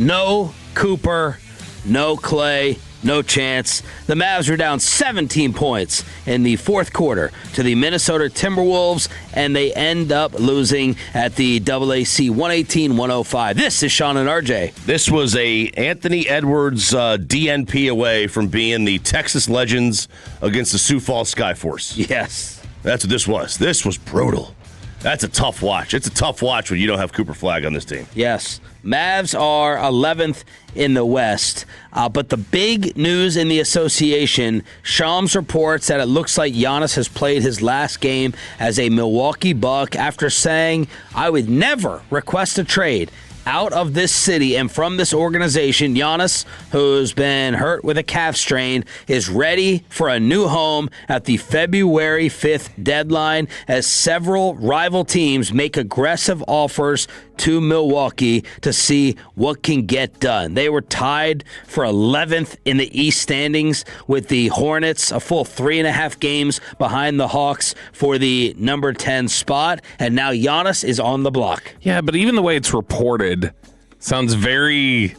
No Cooper, no Clay, no chance. The Mavs were down 17 points in the fourth quarter to the Minnesota Timberwolves, and they end up losing at the AAC 118-105. This is Shan and RJ. This was a Anthony Edwards DNP away from being the Texas Legends against the Sioux Falls Skyforce. Yes. That's what this was. This was brutal. That's a tough watch. It's a tough watch when you don't have Cooper Flagg on this team. Yes. Mavs are 11th in the West. But the big news in the association, Shams reports that it looks like Giannis has played his last game as a Milwaukee Buck after saying, "I would never request a trade out of this city and from this organization." Giannis, who's been hurt with a calf strain, is ready for a new home at the February 5th deadline as several rival teams make aggressive offers to Milwaukee to see what can get done. They were tied for 11th in the East standings with the Hornets, a full 3.5 games behind the Hawks for the number 10 spot, and now Giannis is on the block. Yeah, but even the way it's reported sounds very...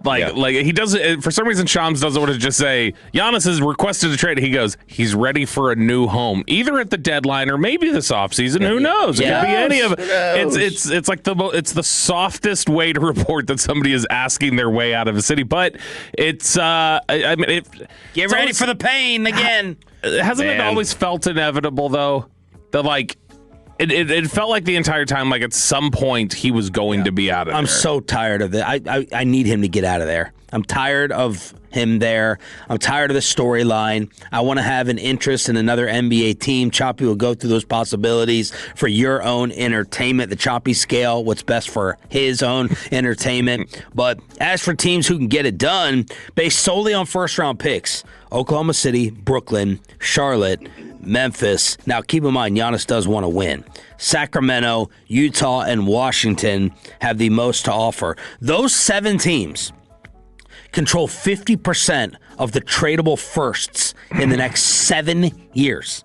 Like he doesn't, for some reason, Shams doesn't want to just say, Giannis has requested a trade. He goes, he's ready for a new home, either at the deadline or maybe this offseason. Who knows? It could be any of it. It's like it's the softest way to report that somebody is asking their way out of a city. But it's, get ready for the pain again. Hasn't it always felt inevitable, though? That, It felt like the entire time, like at some point he was going to be out of there. I'm so tired of it. I need him to get out of there. I'm tired of him there. I'm tired of the storyline. I want to have an interest in another NBA team. Choppy will go through those possibilities for your own entertainment. The Choppy scale, what's best for his own entertainment. But as for teams who can get it done, based solely on first-round picks, Oklahoma City, Brooklyn, Charlotte, Memphis. Now, keep in mind, Giannis does want to win. Sacramento, Utah, and Washington have the most to offer. Those 7 teams control 50% of the tradable firsts in the next 7 years.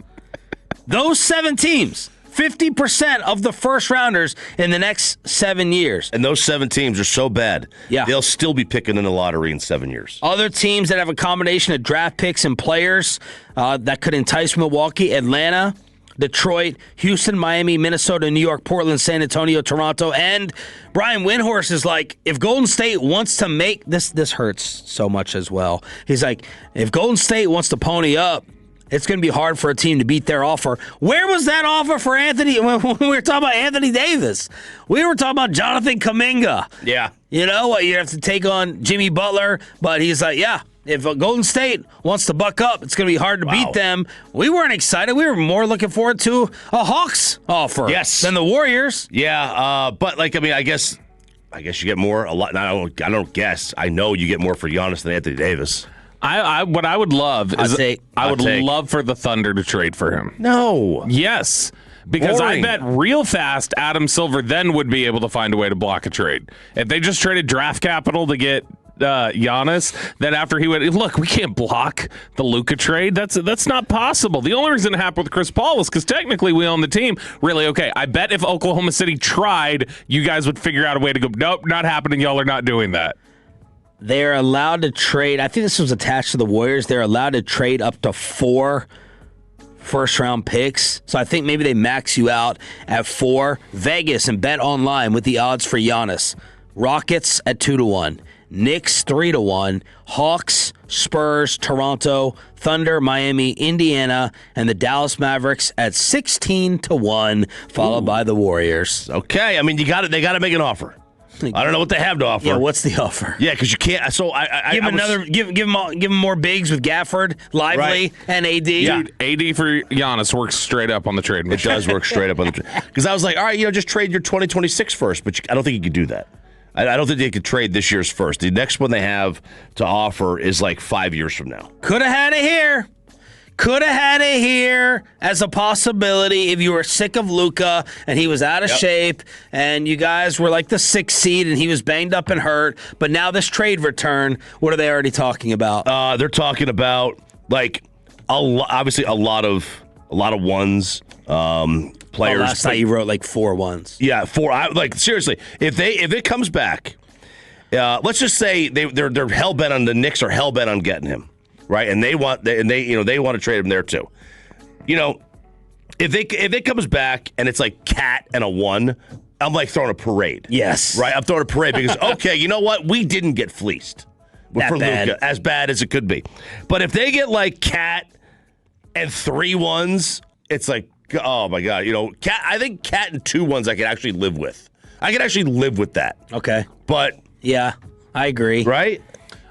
Those 7 teams, 50% of the first rounders in the next 7 years. And those 7 teams are so bad, yeah, they'll still be picking in the lottery in 7 years. Other teams that have a combination of draft picks and players that could entice Milwaukee: Atlanta, Detroit, Houston, Miami, Minnesota, New York, Portland, San Antonio, Toronto. And Brian Windhorst is like, if Golden State wants to make this hurts so much as well. He's like, if Golden State wants to pony up, it's going to be hard for a team to beat their offer. Where was that offer for Anthony? When we were talking about Anthony Davis, we were talking about Jonathan Kuminga. Yeah. You know what? You have to take on Jimmy Butler, but he's like, yeah, if Golden State wants to buck up, it's going to be hard to beat them. We weren't excited. We were more looking forward to a Hawks offer than the Warriors. Yeah, but I guess you get more. A lot. I don't guess. I know you get more for Giannis than Anthony Davis. What I would love is I would love for the Thunder to trade for him. No. Yes. Because Boring. I bet real fast Adam Silver then would be able to find a way to block a trade. If they just traded draft capital to get Giannis, then after he went, look, we can't block the Luka trade. That's not possible. The only reason it happened with Chris Paul was because technically we own the team. Really, okay, I bet if Oklahoma City tried, you guys would figure out a way to go, nope, not happening. Y'all are not doing that. They're allowed to trade. I think this was attached to the Warriors. They're allowed to trade up to 4 first-round picks. So I think maybe they max you out at 4. Vegas and Bet Online with the odds for Giannis. Rockets at 2-1. Knicks 3-1. Hawks, Spurs, Toronto, Thunder, Miami, Indiana, and the Dallas Mavericks at 16-1, followed by the Warriors. Okay, I mean they got to make an offer. I don't know what they have to offer. Yeah, what's the offer? Yeah, because you can't. So give him more bigs with Gafford, Lively, and AD. Yeah. Dude, AD for Giannis works straight up on the trade. It does work straight up on the trade. Because I was like, all right, just trade your 2026 first, but I don't think you could do that. I don't think they could trade this year's first. The next one they have to offer is like 5 years from now. Could have had it here. Could have had it here as a possibility if you were sick of Luka and he was out of shape and you guys were like the 6th seed and he was banged up and hurt. But now this trade return, what are they already talking about? They're talking about obviously a lot of ones. Players. Last night you wrote like 4 ones. Yeah, 4. Seriously, if it comes back let's just say they're hell bent on the Knicks are hell bent on getting him, right? And they want to trade him there too. If it comes back and it's like Cat and a 1, I'm like throwing a parade. Yes, right. I'm throwing a parade because okay, you know what? We didn't get fleeced for Luka, as bad as it could be. But if they get like Cat and 3 1s, it's like, oh my god, Cat. I think Cat and 2 1s I can actually live with. I can actually live with that. Okay, but yeah, I agree. Right.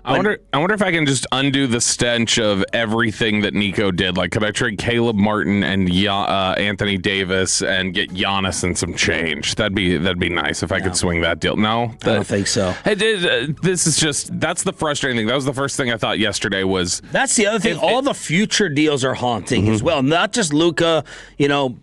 I wonder if I can just undo the stench of everything that Nico did. Like, could I trade Caleb Martin and Anthony Davis and get Giannis and some change? That'd be nice if I could swing that deal. No, I don't think so. That's the frustrating thing. That was the first thing I thought yesterday was. That's the other thing. All the future deals are haunting as well. Not just Luka,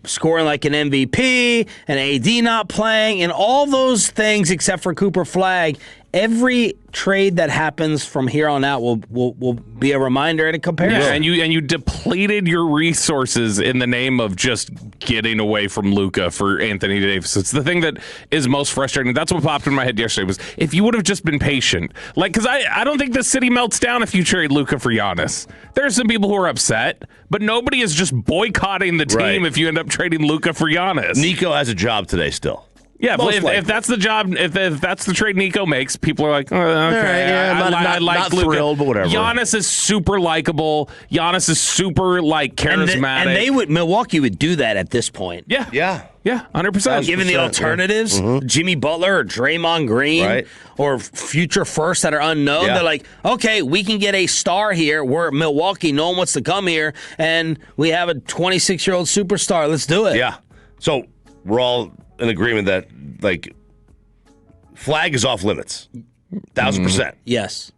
scoring like an MVP and AD not playing and all those things except for Cooper Flagg. Every trade that happens from here on out will be a reminder and a comparison. Yeah, and you depleted your resources in the name of just getting away from Luka for Anthony Davis. It's the thing that is most frustrating. That's what popped in my head yesterday was if you would have just been patient. Like, because I don't think the city melts down if you trade Luka for Giannis. There are some people who are upset, but nobody is just boycotting the team if you end up trading Luka for Giannis. Nico has a job today still. Yeah, if that's the job, if that's the trade Nico makes, people are like, oh, okay, I like not Luka. Thrilled, but whatever. Giannis is super likable. Giannis is super charismatic. Milwaukee would do that at this point. Yeah, 100%. Given the alternatives, Jimmy Butler or Draymond Green or future firsts that are unknown, they're like, okay, we can get a star here. We're Milwaukee. No one wants to come here, and we have a 26-year-old superstar. Let's do it. Yeah. So we're all in agreement that Flagg is off limits, 1,000%. Yes.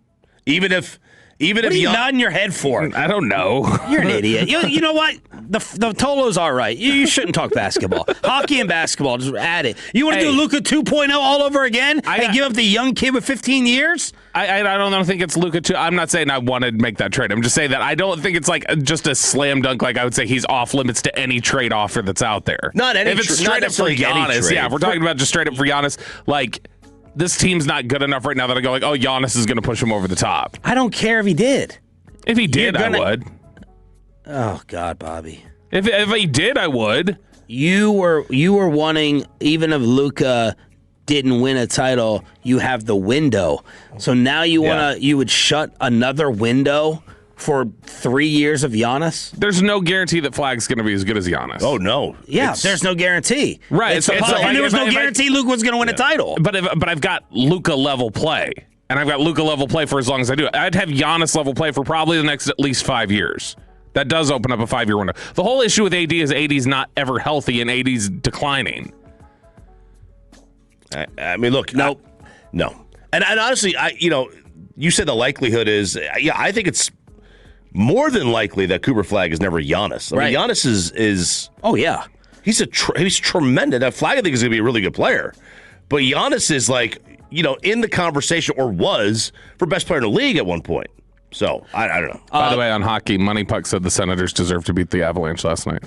Even if what are you nodding your head for? I don't know. You're an idiot. You know what? The Tolo's all right. You shouldn't talk basketball. Hockey and basketball, just add it. You want to do Luka 2.0 all over again and give up the young kid with 15 years? I don't think it's Luka 2. I'm not saying I want to make that trade. I'm just saying that I don't think it's like just a slam dunk. Like I would say he's off limits to any trade offer that's out there. Not any. If it's straight up for Giannis, if we're talking about just straight up for Giannis, like this team's not good enough right now that I go like, oh, Giannis is going to push him over the top. I don't care if he did. If he did, I would. Oh God, Bobby. If he did, I would. You were wanting, even if Luka didn't win a title, you have the window. So now you would shut another window for 3 years of Giannis? There's no guarantee that Flagg's going to be as good as Giannis. Oh, no. Yeah, there's no guarantee. Right. And there was no guarantee Luka was going to win a title. But I've got Luka level play. And I've got Luka level play for as long as I do. I'd have Giannis level play for probably the next at least 5 years. That does open up a 5-year window. The whole issue with AD is AD's not ever healthy and AD's declining. I mean, look. No. And honestly, you said the likelihood is, I think it's more than likely that Cooper Flagg is never Giannis. I mean, Giannis is oh, yeah. He's tremendous. Now, Flagg, I think, is going to be a really good player. But Giannis is like, in the conversation, or was, for best player in the league at one point. So, I don't know. By the way, on hockey, Money Puck said the Senators deserve to beat the Avalanche last night.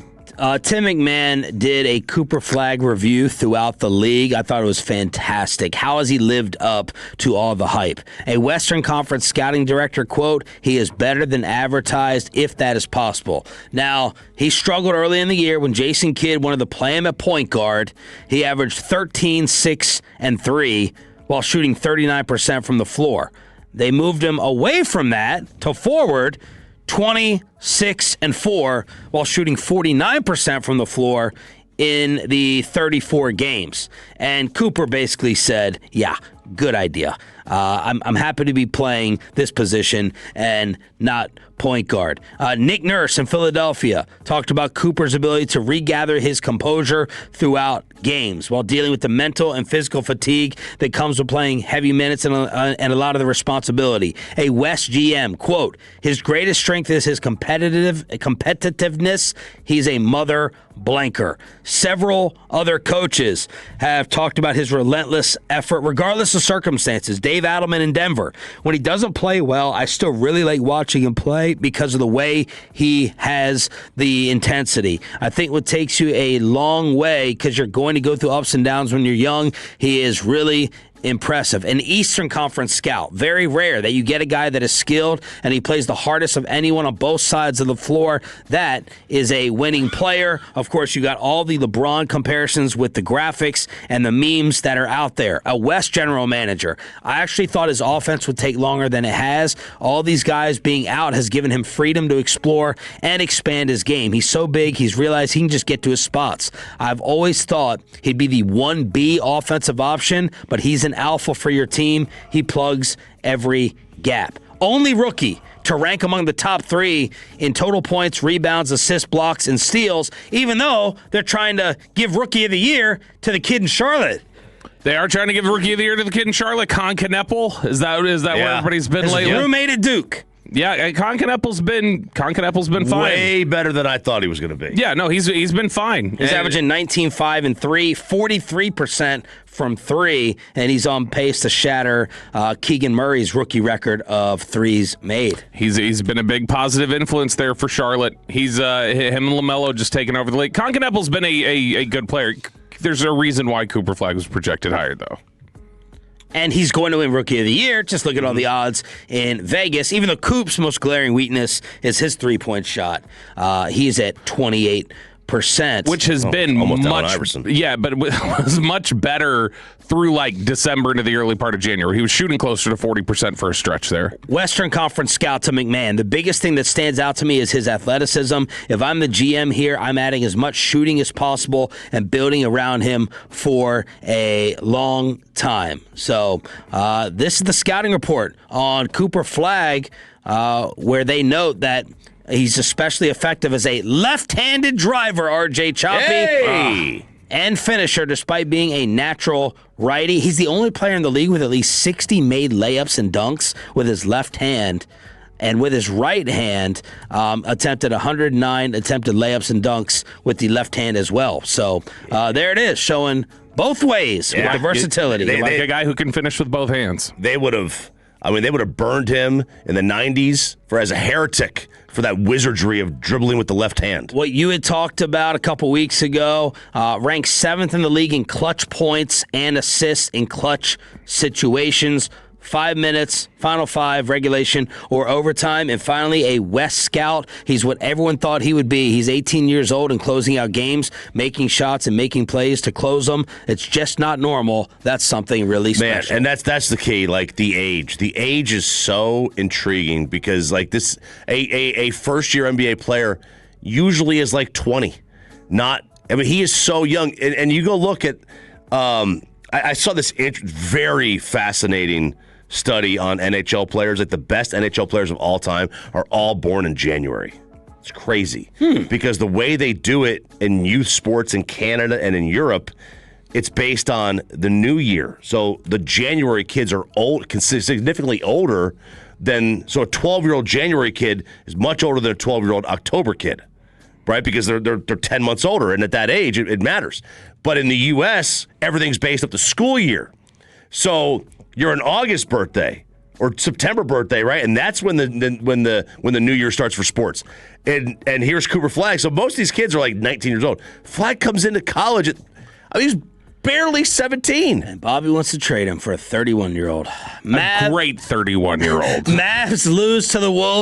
Tim McMahon did a Cooper Flagg review throughout the league. I thought it was fantastic. How has he lived up to all the hype? A Western Conference scouting director, quote, he is better than advertised, if that is possible. Now, he struggled early in the year when Jason Kidd wanted to play him at point guard. He averaged 13, 6, and 3 while shooting 39% from the floor. They moved him away from that to forward, 26 and 4 while shooting 49% from the floor in the 34 games. And Cooper basically said, yeah, good idea. I'm happy to be playing this position and not point guard. Nick Nurse in Philadelphia talked about Cooper's ability to regather his composure throughout games while dealing with the mental and physical fatigue that comes with playing heavy minutes and a lot of the responsibility. A West GM, quote, his greatest strength is his competitiveness. He's a mother blanker. Several other coaches have talked about his relentless effort regardless of circumstances. Dave Adelman in Denver. When he doesn't play well, I still really like watching him play because of the way he has the intensity. I think what takes you a long way, because you're going to go through ups and downs when you're young, he is really impressive. An Eastern Conference scout. Very rare that you get a guy that is skilled and he plays the hardest of anyone on both sides of the floor. That is a winning player. Of course, you got all the LeBron comparisons with the graphics and the memes that are out there. A West general manager. I actually thought his offense would take longer than it has. All these guys being out has given him freedom to explore and expand his game. He's so big, he's realized he can just get to his spots. I've always thought he'd be the 1B offensive option, but he's an alpha for your team. He plugs every gap. Only rookie to rank among the top 3 in total points, rebounds, assists, blocks, and steals, even though they're trying to give Rookie of the Year to the kid in Charlotte. They are trying to give Rookie of the Year to the kid in Charlotte, Con Kneppel. Is that where everybody's been His lately? roommate at Duke. Yeah, Con Kneppel's been fine. Way better than I thought he was going to be. Yeah, no, he's been fine. He's averaging 19, 5, and 3, 43% from 3, and he's on pace to shatter Keegan Murray's rookie record of threes made. He's been a big positive influence there for Charlotte. He's him and LaMelo just taking over the league. Con Kneppel's been a good player. There's a reason why Cooper Flagg was projected higher, though. And he's going to win Rookie of the Year. Just look at all the odds in Vegas. Even though Coop's most glaring weakness is his three-point shot. He's at 28%. Which has been but it was much better through like December into the early part of January. He was shooting closer to 40% for a stretch there. Western Conference scout to McMahon. The biggest thing that stands out to me is his athleticism. If I'm the GM here, I'm adding as much shooting as possible and building around him for a long time. So this is the scouting report on Cooper Flagg, where they note that he's especially effective as a left-handed driver, RJ Choppy. Hey! And finisher, despite being a natural righty. He's the only player in the league with at least 60 made layups and dunks with his left hand. And with his right hand, attempted 109 attempted layups and dunks with the left hand as well. So there it is, showing both ways with the versatility. Like a guy who can finish with both hands. They would have burned him in the 90s as a heretic for that wizardry of dribbling with the left hand. What you had talked about a couple weeks ago, ranked 7th in the league in clutch points and assists in clutch situations. 5 minutes, final 5, regulation, or overtime. And finally, a West scout. He's what everyone thought he would be. He's 18 years old and closing out games, making shots and making plays to close them. It's just not normal. That's something really special. Man, and that's the key, like the age. The age is so intriguing because like this, a first-year NBA player usually is like 20. He is so young. And you go look at, I saw this very fascinating study on NHL players. Like the best NHL players of all time are all born in January. It's crazy because the way they do it in youth sports in Canada and in Europe, it's based on the new year. So the January kids are significantly older than, so a 12-year-old January kid is much older than a 12-year-old October kid, right? Because they're 10 months older, and at that age, it matters. But in the U.S., everything's based up the school year. So you're an August birthday or September birthday, right? And that's when the new year starts for sports. And here's Cooper Flagg. So most of these kids are like 19 years old. Flagg comes into college he's barely 17. And Bobby wants to trade him for a 31-year-old. A great 31-year-old. Mavs lose to the Wolves.